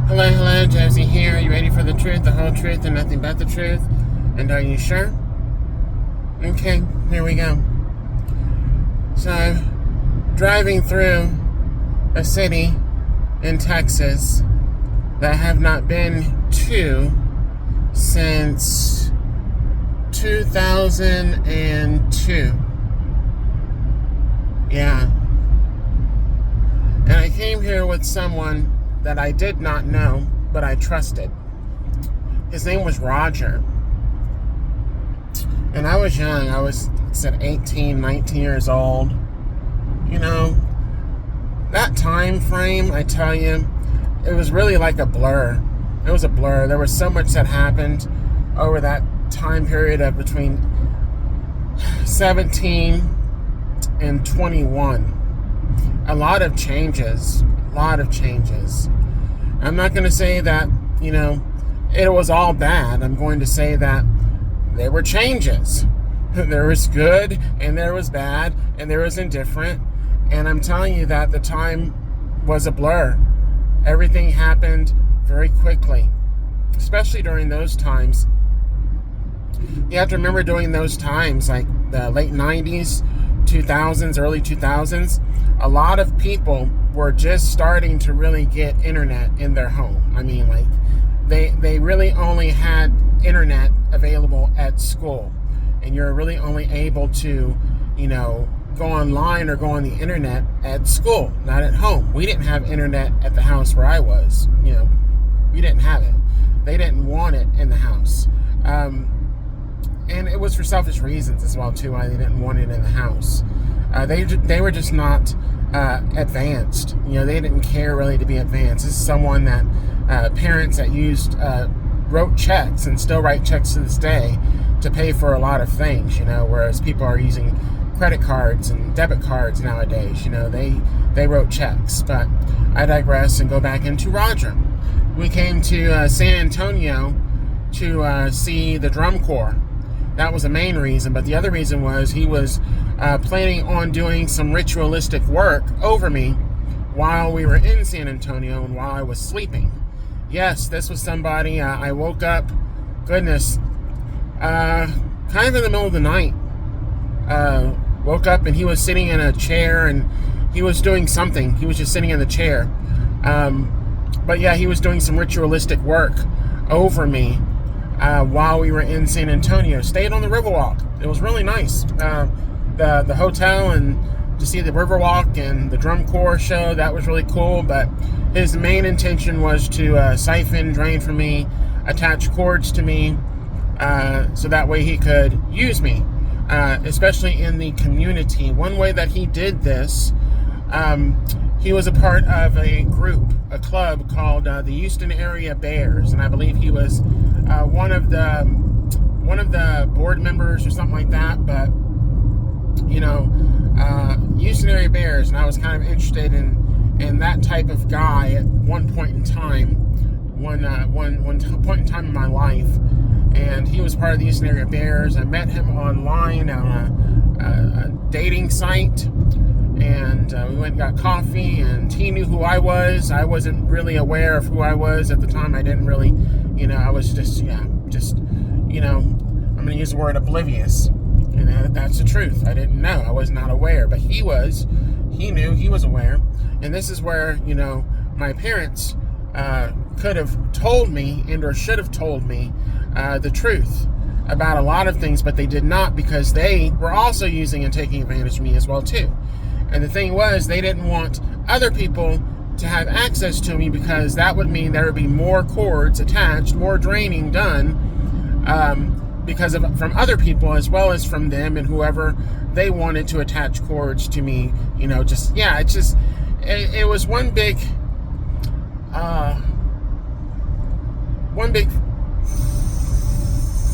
Hello, hello, Josie here. Are you ready for the truth, the whole truth, and nothing but the truth? And are you sure? Okay, here we go. So, driving through a city in Texas that I have not been to since 2002. Yeah. And I came here with someone that I did not know, but I trusted. His name was Roger. And I was young. I was, 18, 19 years old. You know, that time frame, I tell you, it was really like a blur. It was a blur. There was so much that happened over that time period of between 17 and 21. A lot of changes. I'm not going to say that, it was all bad. I'm going to say that there were changes. There was good, and there was bad, and there was indifferent. And I'm telling you that the time was a blur. Everything happened very quickly, especially during those times. You have to remember during those times, like the late 90s, 2000s, early 2000s, a lot of people were just starting to really get internet in their home. I mean, like, they really only had internet available at school. And you're really only able to, go online or go on the internet at school, not at home. We didn't have internet at the house where I was. We didn't have it. They didn't want it in the house. And it was for selfish reasons as well, too, why they didn't want it in the house. They were just not advanced. They didn't care really to be advanced. This is someone that parents that wrote checks and still write checks to this day to pay for a lot of things, whereas people are using credit cards and debit cards nowadays. They wrote checks. But I digress and go back into Roger. We came to San Antonio to see the drum corps. That was the main reason, but the other reason was he was planning on doing some ritualistic work over me while we were in San Antonio and while I was sleeping. Yes, this was somebody, I woke up, kind of in the middle of the night. Woke up and he was sitting in a chair and he was doing something. He was just sitting in the chair. But yeah, he was doing some ritualistic work over me while we were in San Antonio. Stayed on the Riverwalk. It was really nice. The hotel and to see the Riverwalk and the drum corps show, that was really cool. But his main intention was to siphon, drain from me, attach cords to me, so that way he could use me, especially in the community. One way that he did this, he was a part of a group, a club called the Houston Area Bears, and I believe he was one of the board members or something like that. But Houston Area Bears, and I was kind of interested in that type of guy at one point in time, one point in time in my life. And he was part of the Houston Area Bears. I met him online on a dating site, and we went and got coffee, and he knew who I was. I wasn't really aware of who I was at the time. I didn't really, I was just, I'm going to use the word oblivious. And that's the truth. I didn't know. I was not aware. But he was. He knew. He was aware. And this is where, my parents could have told me and or should have told me the truth about a lot of things, but they did not, because they were also using and taking advantage of me as well, too. And the thing was, they didn't want other people to have access to me, because that would mean there would be more cords attached, more draining done, from other people as well as from them and whoever they wanted to attach cords to me. It was one big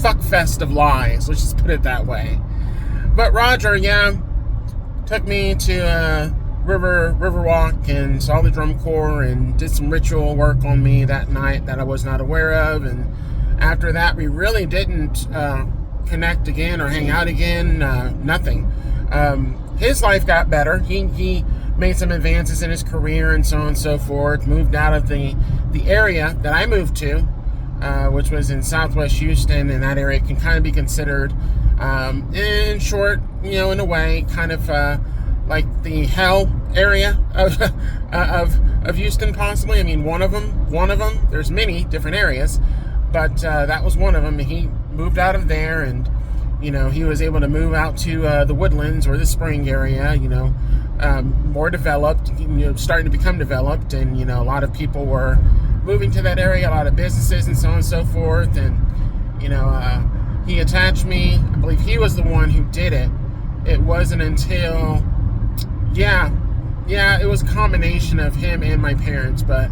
fuck fest of lies. Let's just put it that way. But Roger, took me to Riverwalk and saw the drum corps and did some ritual work on me that night that I was not aware of. And after that, we really didn't connect again or hang out again. Nothing. His life got better. He made some advances in his career and so on and so forth. Moved out of the area that I moved to, which was in Southwest Houston, and that area can kind of be considered, in short, in a way, kind of like the hell area of Houston, possibly. I mean, one of them. There's many different areas, but that was one of them. He moved out of there, and he was able to move out to the Woodlands or the Spring area. More developed. Starting to become developed, and a lot of people were moving to that area. A lot of businesses and so on and so forth. And he attached me. I believe he was the one who did it. It wasn't until it was a combination of him and my parents, but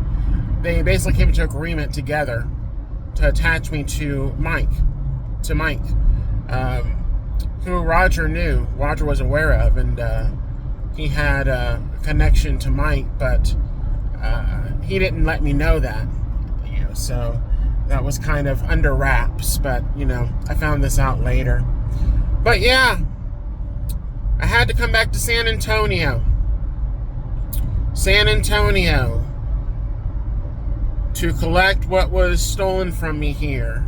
they basically came to agreement together to attach me to Mike, who Roger knew, Roger was aware of, and he had a connection to Mike, but he didn't let me know that, so that was kind of under wraps, but, I found this out later. But yeah, I had to come back to San Antonio to collect what was stolen from me here.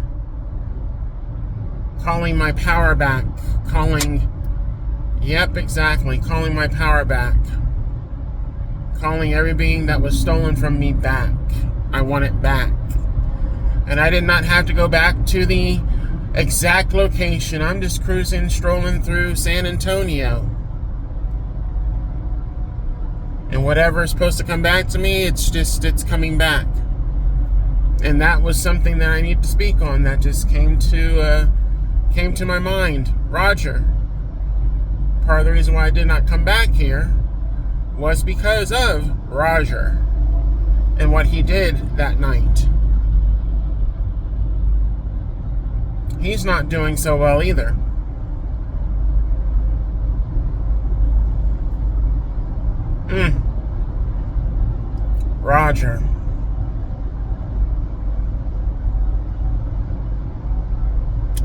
Calling my power back. Calling my power back. Calling everything that was stolen from me back. I want it back. And I did not have to go back to the exact location. I'm just strolling through San Antonio. And whatever is supposed to come back to me, it's coming back. And that was something that I need to speak on. That just came to my mind. Roger. Part of the reason why I did not come back here was because of Roger and what he did that night. He's not doing so well either. Roger.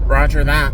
Roger that.